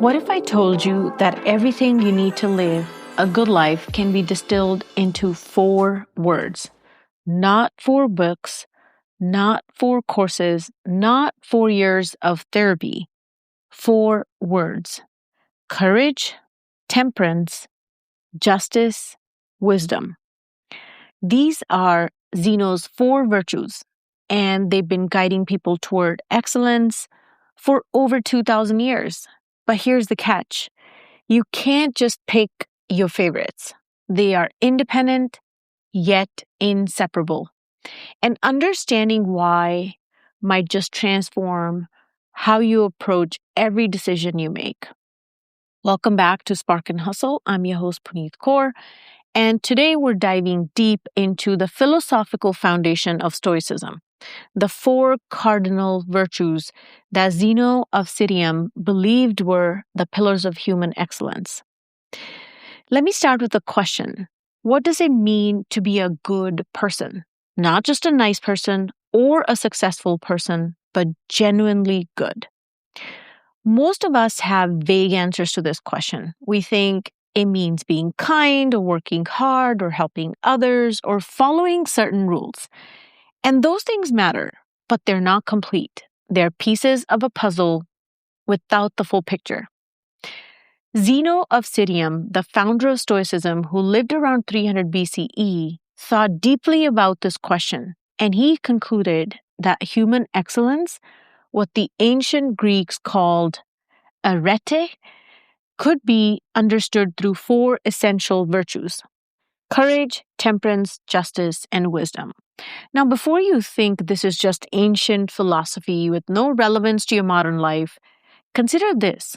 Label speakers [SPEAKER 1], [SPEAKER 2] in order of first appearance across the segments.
[SPEAKER 1] What if I told you that everything you need to live a good life can be distilled into 4 words? Not 4 books, not 4 courses, not 4 years of therapy. 4 words: courage, temperance, justice, wisdom. These are Zeno's 4 virtues, and they've been guiding people toward excellence for over 2,000 years. But here's the catch. You can't just pick your favorites. They are independent, yet inseparable. And understanding why might just transform how you approach every decision you make. Welcome back to Spark and Hustle. I'm your host, Puneet Kaur. And today we're diving deep into the philosophical foundation of Stoicism, the 4 cardinal virtues that Zeno of Citium believed were the pillars of human excellence. Let me start with a question. What does it mean to be a good person? Not just a nice person or a successful person, but genuinely good. Most of us have vague answers to this question. We think it means being kind or working hard or helping others or following certain rules. And those things matter, but they're not complete. They're pieces of a puzzle without the full picture. Zeno of Citium, the founder of Stoicism, who lived around 300 BCE, thought deeply about this question, and he concluded that human excellence, what the ancient Greeks called arete, could be understood through 4 essential virtues: courage, temperance, justice, and wisdom. Now, before you think this is just ancient philosophy with no relevance to your modern life, consider this.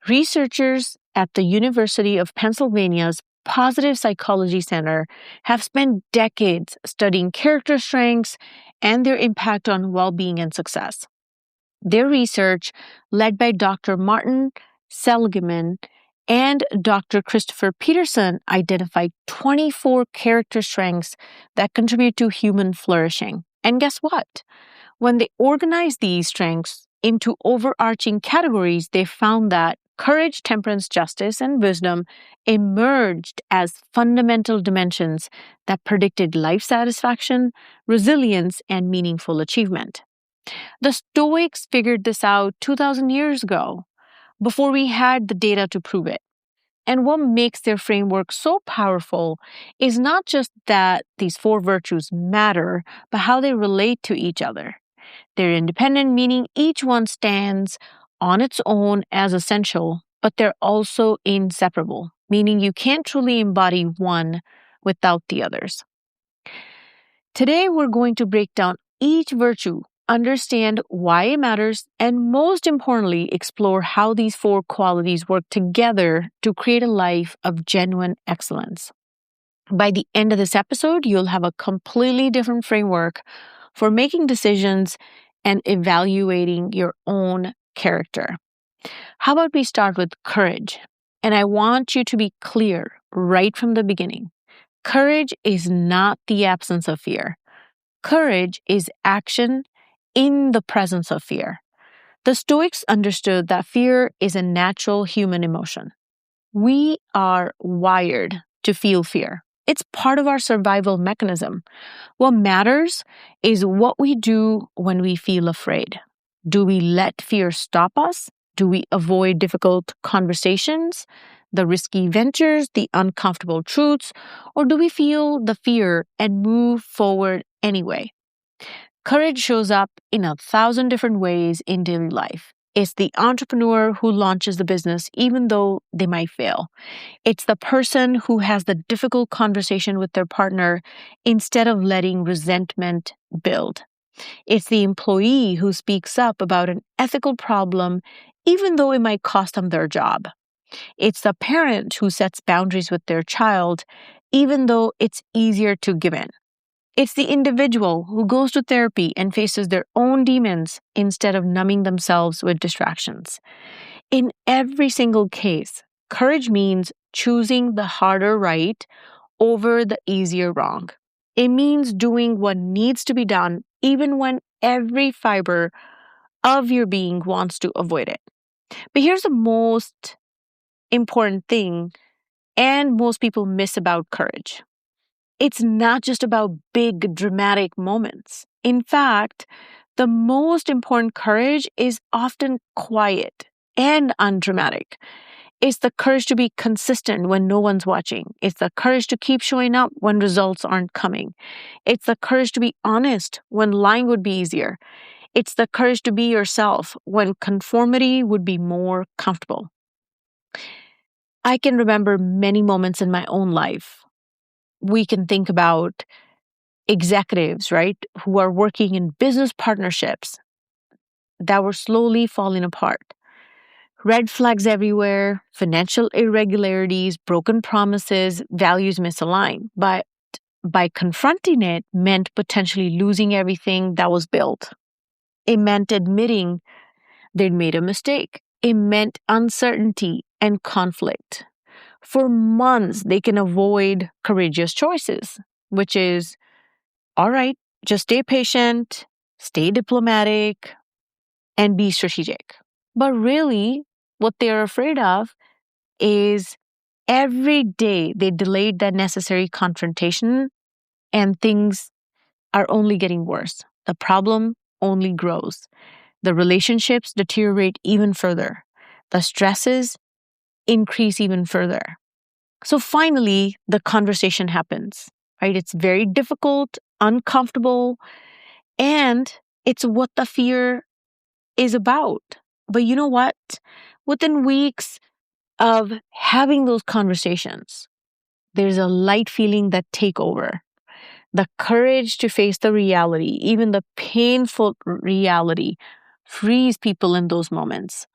[SPEAKER 1] Researchers at the University of Pennsylvania's Positive Psychology Center have spent decades studying character strengths and their impact on well-being and success. Their research, led by Dr. Martin Seligman and Dr. Christopher Peterson, identified 24 character strengths that contribute to human flourishing. And guess what? When they organized these strengths into overarching categories, they found that courage, temperance, justice, and wisdom emerged as fundamental dimensions that predicted life satisfaction, resilience, and meaningful achievement. The Stoics figured this out 2,000 years ago, before we had the data to prove it. And what makes their framework so powerful is not just that these 4 virtues matter, but how they relate to each other. They're independent, meaning each one stands on its own as essential, but they're also inseparable, meaning you can't truly embody one without the others. Today, we're going to break down each virtue, understand why it matters, and most importantly, explore how these 4 qualities work together to create a life of genuine excellence. By the end of this episode, you'll have a completely different framework for making decisions and evaluating your own character. How about we start with courage? And I want you to be clear right from the beginning. Courage is not the absence of fear. Courage is action in the presence of fear. The Stoics understood that fear is a natural human emotion. We are wired to feel fear. It's part of our survival mechanism. What matters is what we do when we feel afraid. Do we let fear stop us? Do we avoid difficult conversations, the risky ventures, the uncomfortable truths, or do we feel the fear and move forward anyway? Courage shows up in 1,000 different ways in daily life. It's the entrepreneur who launches the business even though they might fail. It's the person who has the difficult conversation with their partner instead of letting resentment build. It's the employee who speaks up about an ethical problem even though it might cost them their job. It's the parent who sets boundaries with their child even though it's easier to give in. It's the individual who goes to therapy and faces their own demons instead of numbing themselves with distractions. In every single case, courage means choosing the harder right over the easier wrong. It means doing what needs to be done even when every fiber of your being wants to avoid it. But here's the most important thing, and most people miss about courage. It's not just about big dramatic moments. In fact, the most important courage is often quiet and undramatic. It's the courage to be consistent when no one's watching. It's the courage to keep showing up when results aren't coming. It's the courage to be honest when lying would be easier. It's the courage to be yourself when conformity would be more comfortable. I can remember many moments in my own life. We can think about executives, right, who are working in business partnerships that were slowly falling apart. Red flags everywhere, financial irregularities, broken promises, values misaligned. But by confronting it meant potentially losing everything that was built. It meant admitting they'd made a mistake. It meant uncertainty and conflict. For months, they can avoid courageous choices, which is, all right, just stay patient, stay diplomatic, and be strategic. But really, what they're afraid of is every day they delayed that necessary confrontation and things are only getting worse. The problem only grows. The relationships deteriorate even further. The stresses increase even further. So finally, the conversation happens, right? It's very difficult, uncomfortable, and it's what the fear is about. But you know what? Within weeks of having those conversations, there's a light feeling that take over. The courage to face the reality, even the painful reality, frees people in those moments.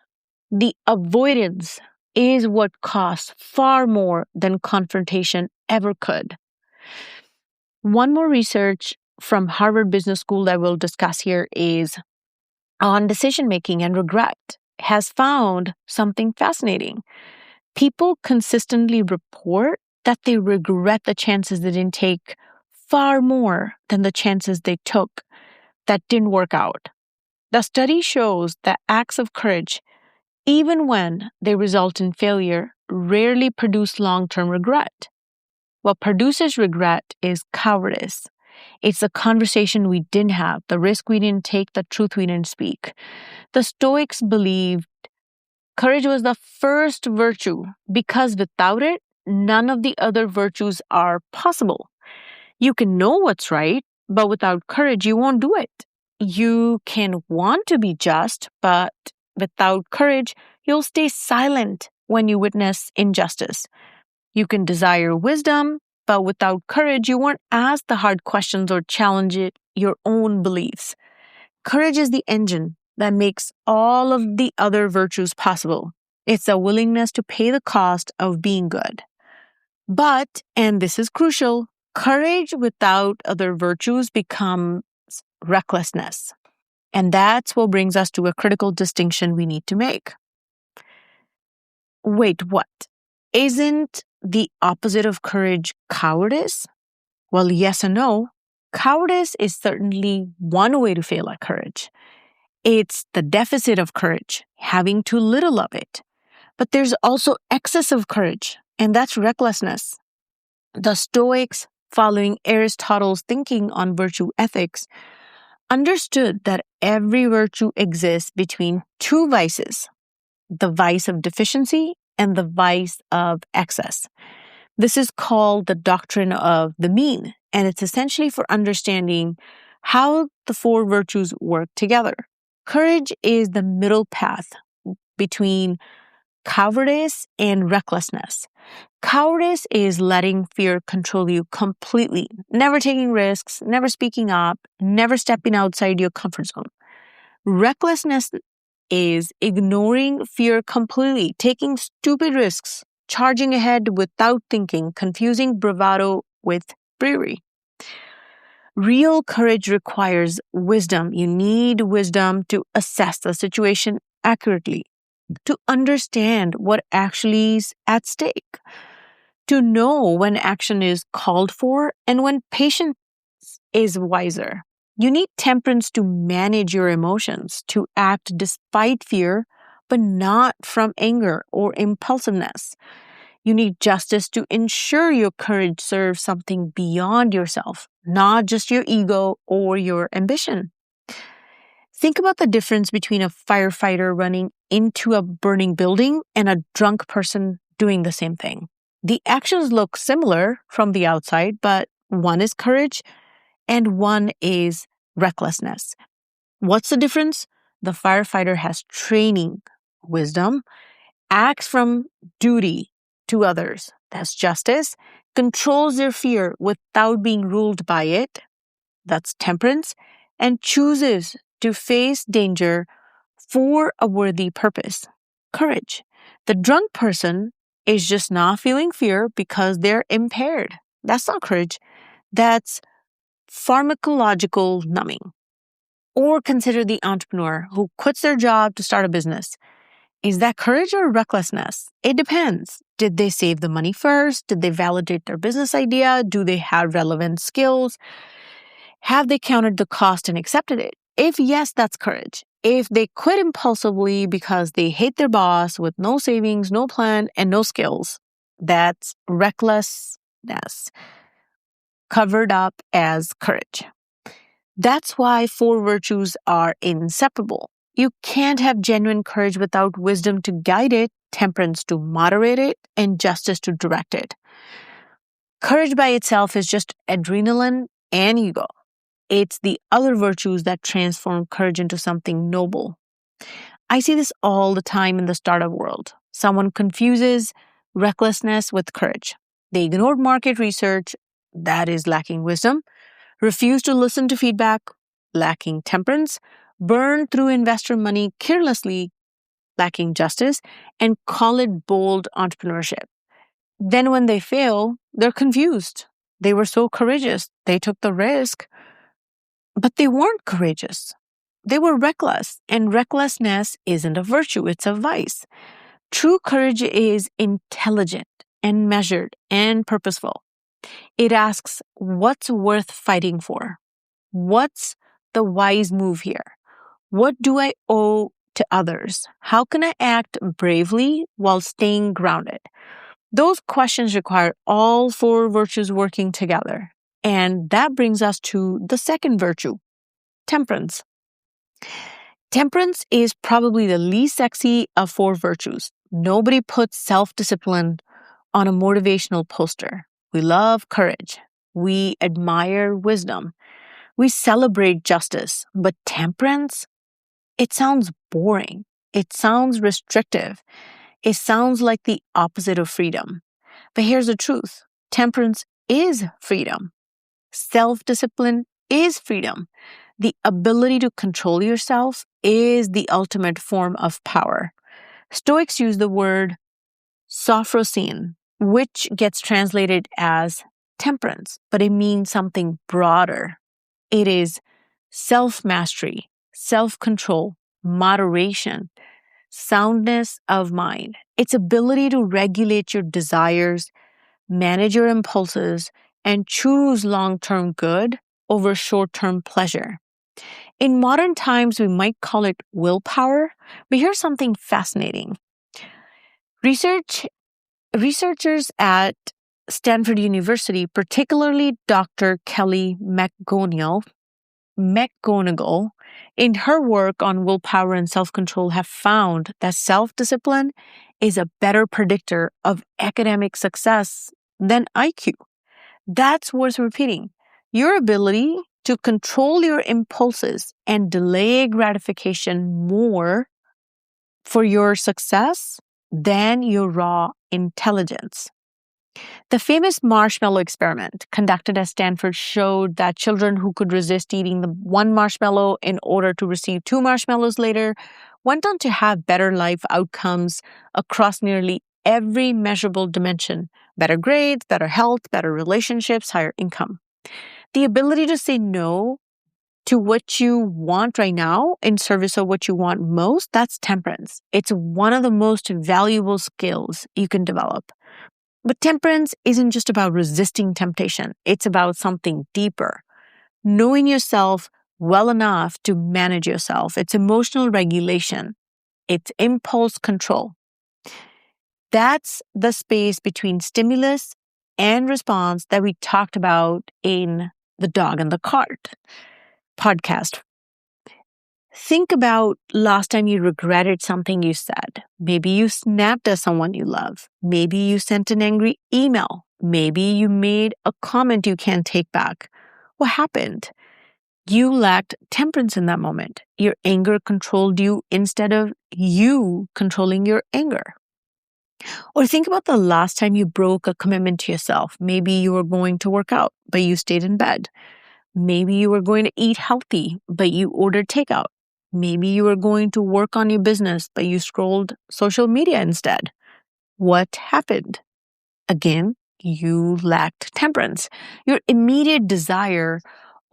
[SPEAKER 1] The avoidance is what costs far more than confrontation ever could. One more research from Harvard Business School that we'll discuss here is on decision making and regret has found something fascinating. People consistently report that they regret the chances they didn't take far more than the chances they took that didn't work out. The study shows that acts of courage, even when they result in failure, rarely produce long-term regret. What produces regret is cowardice. It's the conversation we didn't have, the risk we didn't take, the truth we didn't speak. The Stoics believed courage was the first virtue because without it, none of the other virtues are possible. You can know what's right, but without courage, you won't do it. You can want to be just, but without courage, you'll stay silent when you witness injustice. You can desire wisdom, but without courage, you won't ask the hard questions or challenge your own beliefs. Courage is the engine that makes all of the other virtues possible. It's a willingness to pay the cost of being good. But, and this is crucial, courage without other virtues becomes recklessness. And that's what brings us to a critical distinction we need to make. Wait, what? Isn't the opposite of courage cowardice? Well, yes and no. Cowardice is certainly one way to fail at courage. It's the deficit of courage, having too little of it. But there's also excess of courage, and that's recklessness. The Stoics, following Aristotle's thinking on virtue ethics, understood that every virtue exists between two vices, the vice of deficiency and the vice of excess. This is called the doctrine of the mean, and it's essentially for understanding how the four virtues work together. Courage is the middle path between cowardice and recklessness. Cowardice is letting fear control you completely, never taking risks, never speaking up, never stepping outside your comfort zone. Recklessness is ignoring fear completely, taking stupid risks, charging ahead without thinking, confusing bravado with bravery. Real courage requires wisdom. You need wisdom to assess the situation accurately, to understand what actually is at stake, to know when action is called for and when patience is wiser. You need temperance to manage your emotions, to act despite fear, but not from anger or impulsiveness. You need justice to ensure your courage serves something beyond yourself, not just your ego or your ambition. Think about the difference between a firefighter running into a burning building and a drunk person doing the same thing. The actions look similar from the outside, but one is courage and one is recklessness. What's the difference? The firefighter has training, wisdom, acts from duty to others. That's justice. Controls their fear without being ruled by it. That's temperance. And chooses to face danger for a worthy purpose. Courage. The drunk person is just not feeling fear because they're impaired. That's not courage. That's pharmacological numbing. Or consider the entrepreneur who quits their job to start a business. Is that courage or recklessness? It depends. Did they save the money first? Did they validate their business idea? Do they have relevant skills? Have they counted the cost and accepted it? If yes, that's courage. If they quit impulsively because they hate their boss with no savings, no plan, and no skills, that's recklessness covered up as courage. That's why 4 virtues are inseparable. You can't have genuine courage without wisdom to guide it, temperance to moderate it, and justice to direct it. Courage by itself is just adrenaline and ego. It's the other virtues that transform courage into something noble. I see this all the time in the startup world. Someone confuses recklessness with courage. They ignore market research, that is lacking wisdom, refuse to listen to feedback, lacking temperance, burn through investor money carelessly, lacking justice, and call it bold entrepreneurship. Then when they fail, they're confused. They were so courageous. They took the risk, but they weren't courageous. They were reckless, and recklessness isn't a virtue, it's a vice. True courage is intelligent and measured and purposeful. It asks, what's worth fighting for? What's the wise move here? What do I owe to others? How can I act bravely while staying grounded? Those questions require all 4 virtues working together. And that brings us to the second virtue, temperance. Temperance is probably the least sexy of 4 virtues. Nobody puts self-discipline on a motivational poster. We love courage. We admire wisdom. We celebrate justice. But temperance, it sounds boring. It sounds restrictive. It sounds like the opposite of freedom. But here's the truth. Temperance is freedom. Self-discipline is freedom. The ability to control yourself is the ultimate form of power. Stoics use the word sophrosine, which gets translated as temperance, but it means something broader. It is self-mastery, self-control, moderation, soundness of mind. It's ability to regulate your desires, manage your impulses, and choose long-term good over short-term pleasure. In modern times, we might call it willpower, but here's something fascinating. Researchers at Stanford University, particularly Dr. Kelly McGonigal, in her work on willpower and self-control have found that self-discipline is a better predictor of academic success than IQ. That's worth repeating. Your ability to control your impulses and delay gratification more for your success than your raw intelligence. The famous marshmallow experiment conducted at Stanford showed that children who could resist eating the 1 marshmallow in order to receive 2 marshmallows later went on to have better life outcomes across nearly every measurable dimension: better grades, better health, better relationships, higher income. The ability to say no to what you want right now in service of what you want most, that's temperance. It's one of the most valuable skills you can develop. But temperance isn't just about resisting temptation. It's about something deeper. Knowing yourself well enough to manage yourself. It's emotional regulation. It's impulse control. That's the space between stimulus and response that we talked about in the dog and the cart podcast. Think about last time you regretted something you said. Maybe you snapped at someone you love. Maybe you sent an angry email. Maybe you made a comment you can't take back. What happened? You lacked temperance in that moment. Your anger controlled you instead of you controlling your anger. Or think about the last time you broke a commitment to yourself. Maybe you were going to work out, but you stayed in bed. Maybe you were going to eat healthy, but you ordered takeout. Maybe you were going to work on your business, but you scrolled social media instead. What happened? Again, you lacked temperance. Your immediate desire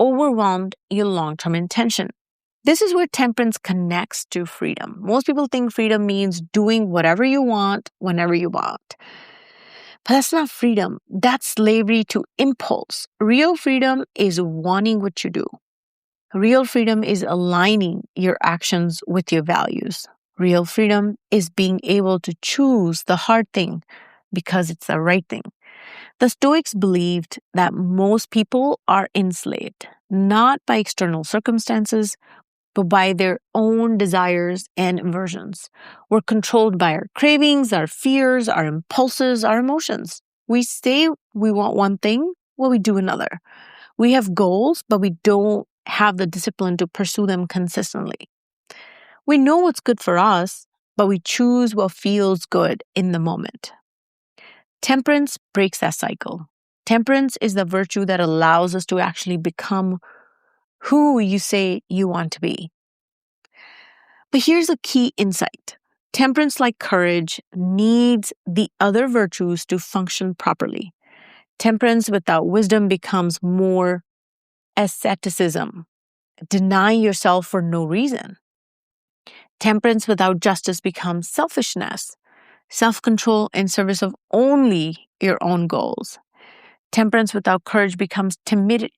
[SPEAKER 1] overwhelmed your long-term intention. This is where temperance connects to freedom. Most people think freedom means doing whatever you want, whenever you want. But that's not freedom. That's slavery to impulse. Real freedom is wanting what you do. Real freedom is aligning your actions with your values. Real freedom is being able to choose the hard thing because it's the right thing. The Stoics believed that most people are enslaved, not by external circumstances, but by their own desires and aversions. We're controlled by our cravings, our fears, our impulses, our emotions. We say we want one thing, well, we do another. We have goals, but we don't have the discipline to pursue them consistently. We know what's good for us, but we choose what feels good in the moment. Temperance breaks that cycle. Temperance is the virtue that allows us to actually become who you say you want to be. But here's a key insight. Temperance, like courage, needs the other virtues to function properly. Temperance without wisdom becomes more asceticism, denying yourself for no reason. Temperance without justice becomes selfishness, self-control in service of only your own goals. Temperance without courage becomes timidity.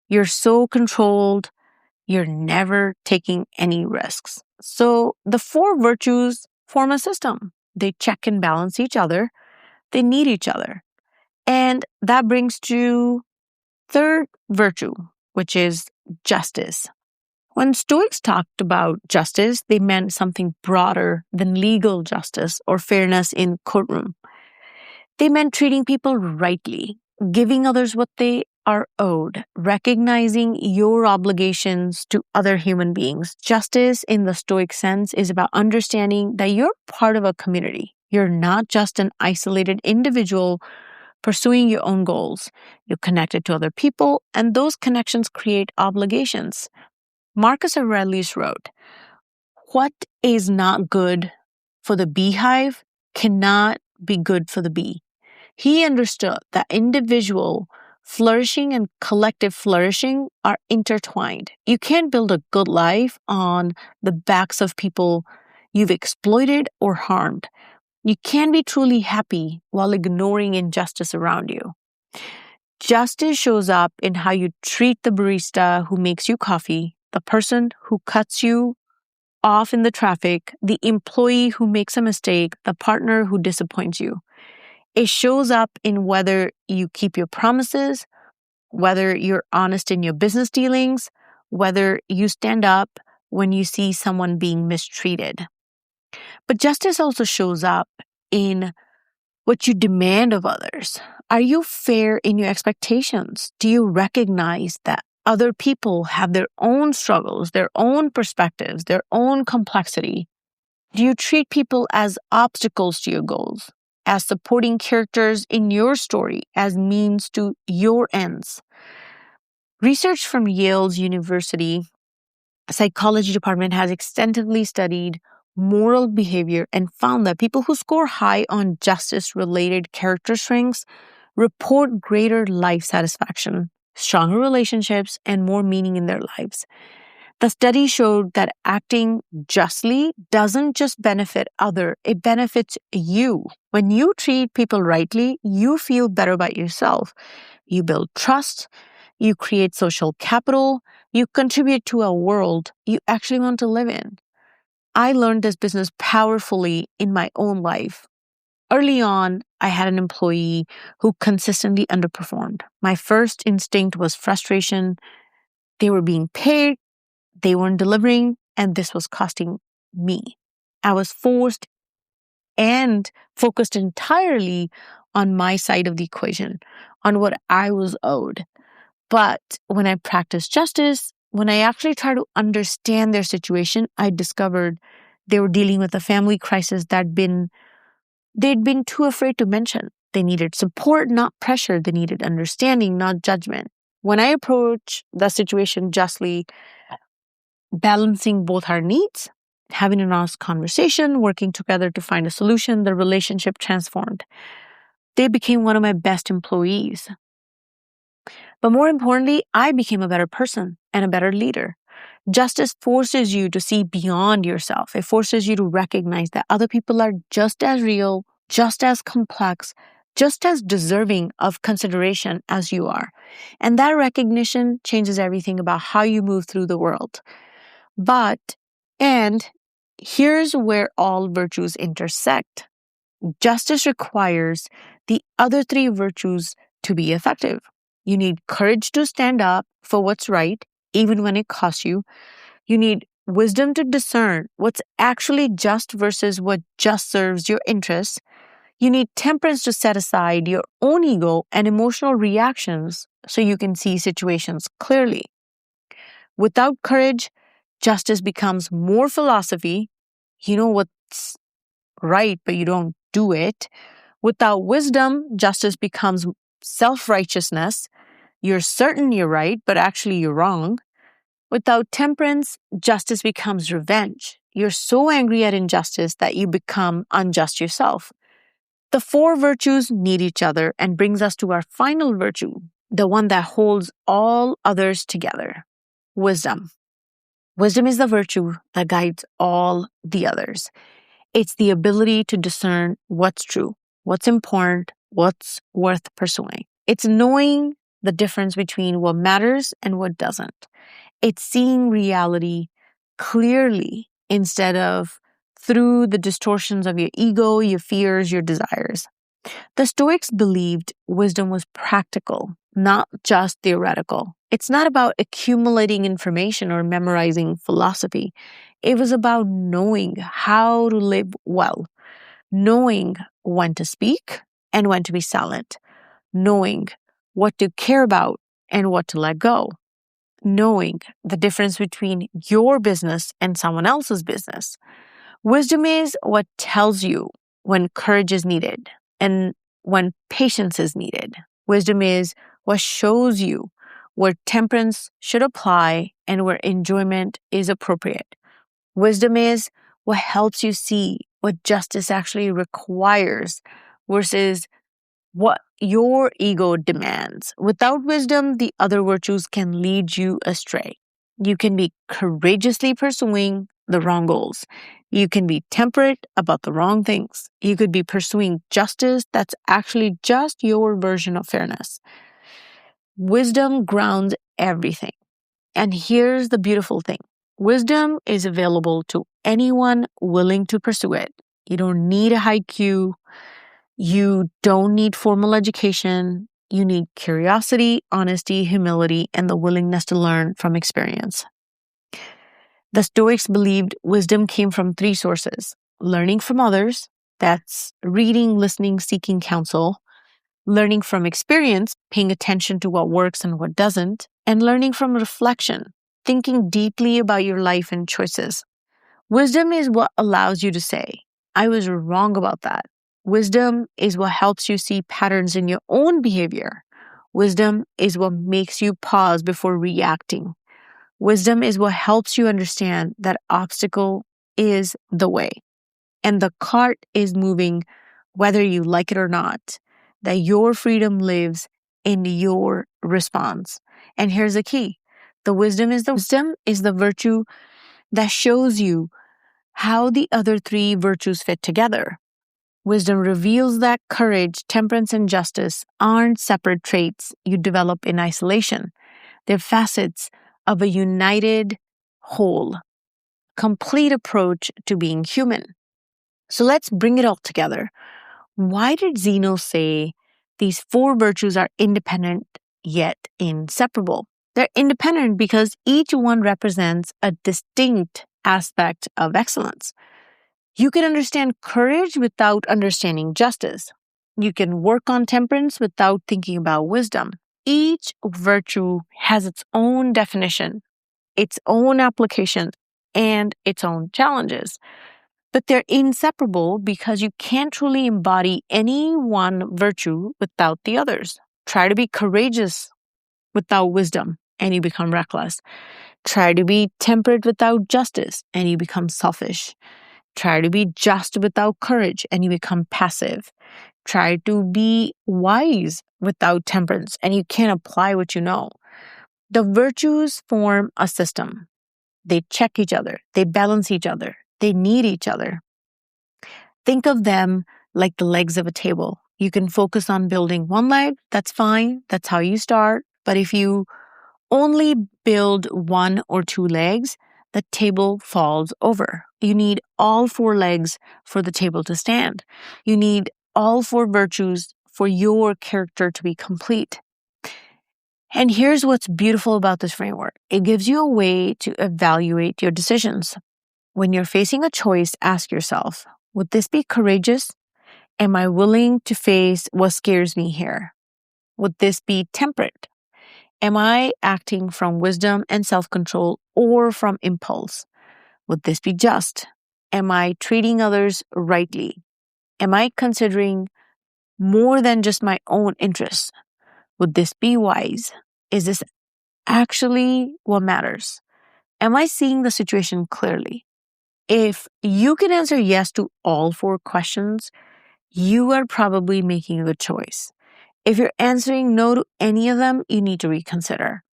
[SPEAKER 1] You're so controlled, you're never taking any risks. So the four virtues form a system. They check and balance each other. They need each other. And that brings to third virtue, which is justice. When Stoics talked about justice, they meant something broader than legal justice or fairness in courtroom. They meant treating people rightly, giving others what they are owed, recognizing your obligations to other human beings. Justice in the Stoic sense is about understanding that you're part of a community. You're not just an isolated individual pursuing your own goals. You're connected to other people, and those connections create obligations. Marcus Aurelius wrote, "What is not good for the beehive cannot be good for the bee." He understood that individual flourishing and collective flourishing are intertwined. You can't build a good life on the backs of people you've exploited or harmed. You can't be truly happy while ignoring injustice around you. Justice shows up in how you treat the barista who makes you coffee, the person who cuts you off in the traffic, the employee who makes a mistake, the partner who disappoints you. It shows up in whether you keep your promises, whether you're honest in your business dealings, whether you stand up when you see someone being mistreated. But justice also shows up in what you demand of others. Are you fair in your expectations? Do you recognize that other people have their own struggles, their own perspectives, their own complexity? Do you treat people as obstacles to your goals, as supporting characters in your story, as means to your ends? Research from Yale's University Psychology Department has extensively studied moral behavior and found that people who score high on justice-related character strengths report greater life satisfaction, stronger relationships, and more meaning in their lives. The study showed that acting justly doesn't just benefit others, it benefits you. When you treat people rightly, you feel better about yourself. You build trust, you create social capital, you contribute to a world you actually want to live in. I learned this business powerfully in my own life. Early on, I had an employee who consistently underperformed. My first instinct was frustration. They were being paid, they weren't delivering, and this was costing me. I was forced and focused entirely on my side of the equation, on what I was owed. But when I practiced justice, when I actually tried to understand their situation, I discovered they were dealing with a family crisis they'd been too afraid to mention. They needed support, not pressure. They needed understanding, not judgment. When I approach the situation justly, balancing both our needs, having an honest conversation, working together to find a solution, the relationship transformed. They became one of my best employees. But more importantly, I became a better person and a better leader. Justice forces you to see beyond yourself. It forces you to recognize that other people are just as real, just as complex, just as deserving of consideration as you are. And that recognition changes everything about how you move through the world. And here's where all virtues intersect. Justice requires the other three virtues to be effective. You need courage to stand up for what's right, even when it costs you. You need wisdom to discern what's actually just versus what just serves your interests. You need temperance to set aside your own ego and emotional reactions so you can see situations clearly. Without courage, justice becomes more philosophy. You know what's right, but you don't do it. Without wisdom, justice becomes self-righteousness. You're certain you're right, but actually you're wrong. Without temperance, justice becomes revenge. You're so angry at injustice that you become unjust yourself. The four virtues need each other and brings us to our final virtue, the one that holds all others together: wisdom. Wisdom is the virtue that guides all the others. It's the ability to discern what's true, what's important, what's worth pursuing. It's knowing the difference between what matters and what doesn't. It's seeing reality clearly instead of through the distortions of your ego, your fears, your desires. The Stoics believed wisdom was practical, not just theoretical. It's not about accumulating information or memorizing philosophy. It was about knowing how to live well, knowing when to speak and when to be silent, knowing what to care about and what to let go, knowing the difference between your business and someone else's business. Wisdom is what tells you when courage is needed and when patience is needed. Wisdom is what shows you where temperance should apply and where enjoyment is appropriate. Wisdom is what helps you see what justice actually requires versus what your ego demands. Without wisdom, the other virtues can lead you astray. You can be courageously pursuing the wrong goals. You can be temperate about the wrong things. You could be pursuing justice that's actually just your version of fairness. Wisdom grounds everything. And here's the beautiful thing. Wisdom is available to anyone willing to pursue it. You don't need a high IQ. You don't need formal education. You need curiosity, honesty, humility, and the willingness to learn from experience. The Stoics believed wisdom came from three sources: learning from others, that's reading, listening, seeking counsel; learning from experience, paying attention to what works and what doesn't; and learning from reflection, thinking deeply about your life and choices. Wisdom is what allows you to say, I was wrong about that. Wisdom is what helps you see patterns in your own behavior. Wisdom is what makes you pause before reacting. Wisdom is what helps you understand that obstacle is the way and the cart is moving whether you like it or not, that your freedom lives in your response. And here's the key. Wisdom is the virtue that shows you how the other three virtues fit together. Wisdom reveals that courage, temperance, and justice aren't separate traits you develop in isolation. They're facets of a united whole. complete approach to being human. So let's bring it all together. Why did Zeno say these 4 virtues are independent yet inseparable? They're independent because each one represents a distinct aspect of excellence. You can understand courage without understanding justice. You can work on temperance without thinking about wisdom. Each virtue has its own definition, its own application, and its own challenges. But they're inseparable because you can't truly embody any one virtue without the others. Try to be courageous without wisdom, and you become reckless. Try to be temperate without justice, and you become selfish. Try to be just without courage, and you become passive. Try to be wise without temperance, and you can't apply what you know. The virtues form a system. They check each other. They balance each other. They need each other. Think of them like the legs of a table. You can focus on building one leg. That's fine. That's how you start. But if you only build 1 or 2 legs, the table falls over. You need all 4 legs for the table to stand. You need all 4 virtues for your character to be complete. And here's what's beautiful about this framework. It gives you a way to evaluate your decisions. When you're facing a choice, ask yourself, would this be courageous? Am I willing to face what scares me here? Would this be temperate? Am I acting from wisdom and self-control or from impulse? Would this be just? Am I treating others rightly? Am I considering more than just my own interests? Would this be wise? Is this actually what matters? Am I seeing the situation clearly? If you can answer yes to all 4 questions, you are probably making a good choice. If you're answering no to any of them, you need to reconsider.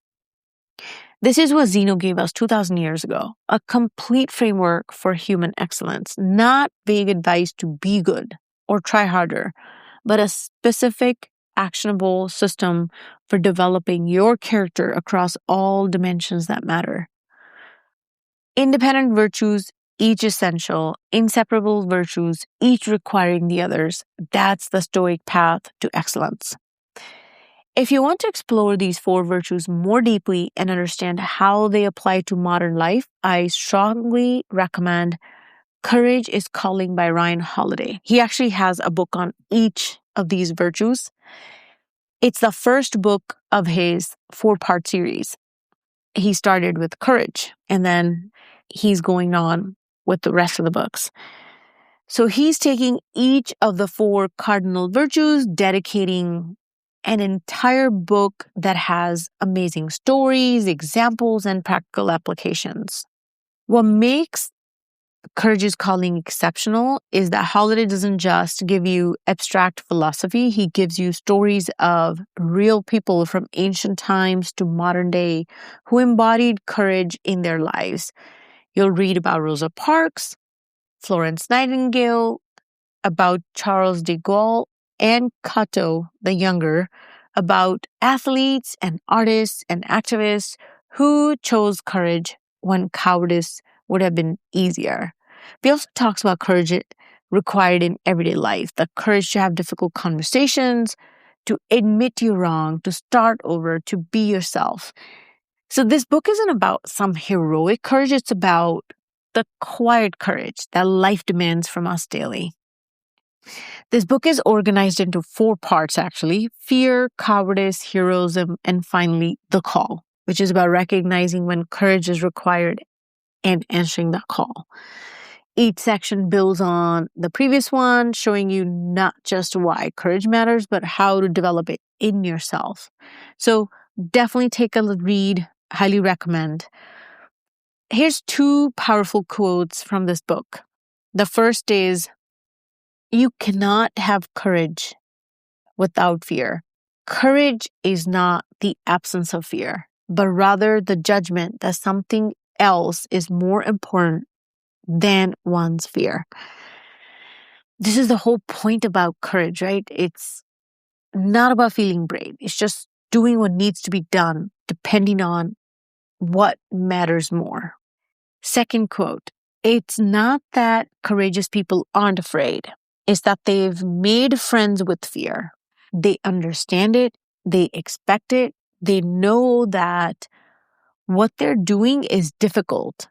[SPEAKER 1] This is what Zeno gave us 2,000 years ago, a complete framework for human excellence, not vague advice to be good or try harder, but a specific, actionable system for developing your character across all dimensions that matter. Independent virtues, each essential, inseparable virtues, each requiring the others. That's the Stoic path to excellence. If you want to explore these 4 virtues more deeply and understand how they apply to modern life, I strongly recommend Courage is Calling by Ryan Holiday. He actually has a book on each of these virtues. It's the first book of his 4-part series. He started with courage, and then he's going on with the rest of the books. So he's taking each of the 4 cardinal virtues, dedicating an entire book that has amazing stories, examples, and practical applications. What makes Courage is Calling exceptional is that Holiday doesn't just give you abstract philosophy. He gives you stories of real people from ancient times to modern day who embodied courage in their lives. You'll read about Rosa Parks, Florence Nightingale, about Charles de Gaulle, and Cato the Younger, about athletes and artists and activists who chose courage when cowardice would have been easier. He also talks about courage required in everyday life, the courage to have difficult conversations, to admit you're wrong, to start over, to be yourself. So this book isn't about some heroic courage, it's about the quiet courage that life demands from us daily. This book is organized into 4 parts, actually: fear, cowardice, heroism, and finally, the call, which is about recognizing when courage is required and answering that call. Each section builds on the previous one, showing you not just why courage matters, but how to develop it in yourself. So definitely take a read. Highly recommend. Here's 2 powerful quotes from this book. The first is, you cannot have courage without fear. Courage is not the absence of fear, but rather the judgment that something else is more important than one's fear. This is the whole point about courage, right? It's not about feeling brave. It's just doing what needs to be done, depending on what matters more. Second quote, it's not that courageous people aren't afraid. It's that they've made friends with fear. They understand it. They expect it. They know that what they're doing is difficult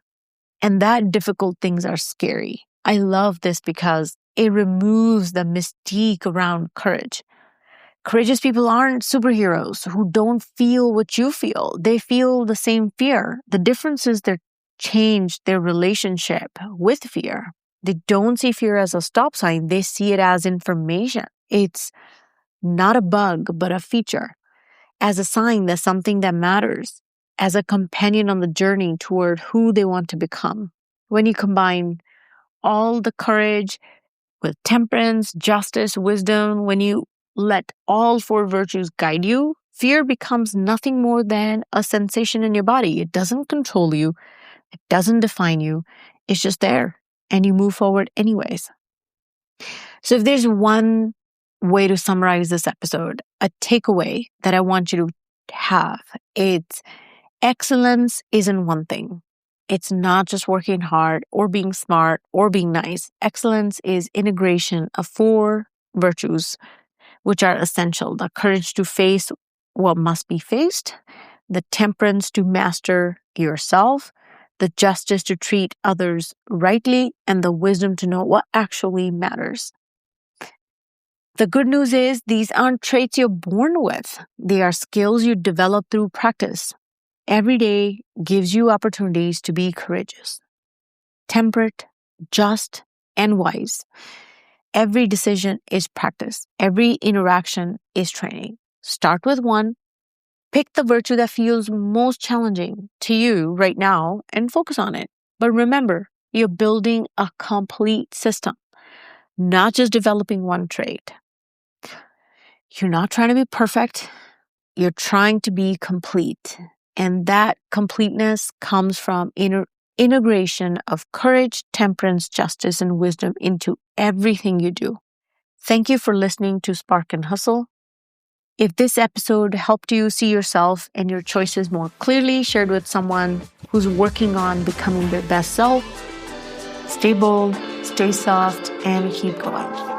[SPEAKER 1] and that difficult things are scary. I love this because it removes the mystique around courage. Courageous people aren't superheroes who don't feel what you feel. They feel the same fear. The difference is they're changed their relationship with fear. They don't see fear as a stop sign. They see it as information. It's not a bug, but a feature, as a sign that something that matters, as a companion on the journey toward who they want to become. When you combine all the courage with temperance, justice, wisdom, when you let all four virtues guide you, fear becomes nothing more than a sensation in your body. It doesn't control you. It doesn't define you. It's just there. And you move forward anyways. So if there's one way to summarize this episode, a takeaway that I want you to have, it's excellence isn't one thing. It's not just working hard or being smart or being nice. Excellence is integration of four virtues, which are essential. The courage to face what must be faced, the temperance to master yourself, the justice to treat others rightly, and the wisdom to know what actually matters. The good news is these aren't traits you're born with. They are skills you develop through practice. Every day gives you opportunities to be courageous, temperate, just, and wise. Every decision is practice. Every interaction is training. Start with one. Pick the virtue that feels most challenging to you right now and focus on it. But remember, you're building a complete system, not just developing one trait. You're not trying to be perfect. You're trying to be complete. And that completeness comes from integration of courage, temperance, justice, and wisdom into everything you do. Thank you for listening to Spark and Hustle. If this episode helped you see yourself and your choices more clearly, shared with someone who's working on becoming their best self, stay bold, stay soft, and keep going.